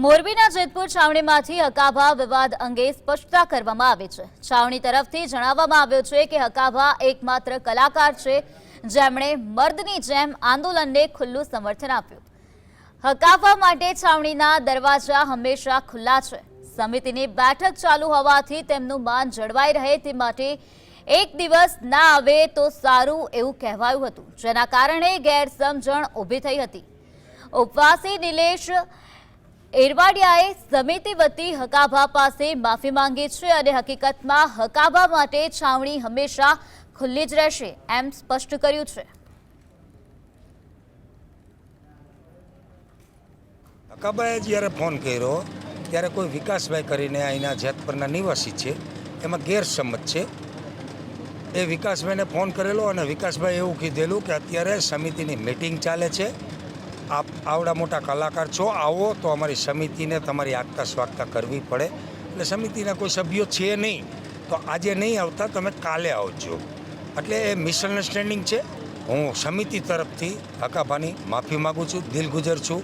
મોરબીના જેતપુર છાવણીમાંથી હકાભા વિવાદ અંગે સ્પષ્ટતા કરવામાં આવી છે। છાવણી તરફથી જણાવવામાં આવ્યું છે કે હકાભા એકમાત્ર કલાકાર છે જેમણે મર્દની જેમ આંદોલનને ખુલ્લું સમર્થન આપ્યું। હકાભા માટે છાવણીના દરવાજા હંમેશા ખુલ્લા છે। સમિતિની બેઠક ચાલુ હોવાથી તેમનું માન જળવાઈ રહે તે માટે એક દિવસ ના આવે તો સારું એવું કહેવાયું હતું, જેના કારણે ગેરસમજણ ઊભી થઈ હતી। ઉપવાસી નિલેશ એરવાડિયાએ સમિતિ વતી હકાભા પાસે માફી માંગી છે અને હકીકતમાં હકાભા માટે છાવણી હંમેશા ખુલ્લી જ રહેશે એમ સ્પષ્ટ કર્યું છે। હકાભાઈએ જ્યારે ફોન કર્યો ત્યારે કોઈ વિકાસભાઈ કરીને અહીંના જેતપુરના નિવાસી છે, એમાં ગેરસમજ છે। એ વિકાસભાઈને ફોન કરેલો અને વિકાસભાઈ એવું કીધેલું કે અત્યારે સમિતિની મિટિંગ ચાલે છે, આપ આવડા મોટા કલાકાર છો, આવો તો અમારી સમિતિને તમારી આગતા સ્વાગતા કરવી પડે। એટલે સમિતિના કોઈ સભ્યો છે નહીં, તો આજે નહીં આવતા, તમે કાલે આવજો। એટલે એ મિસઅન્ડરસ્ટેન્ડિંગ છે। હું સમિતિ તરફથી હકાભાની માફી માગું છું, દિલગુજર છું।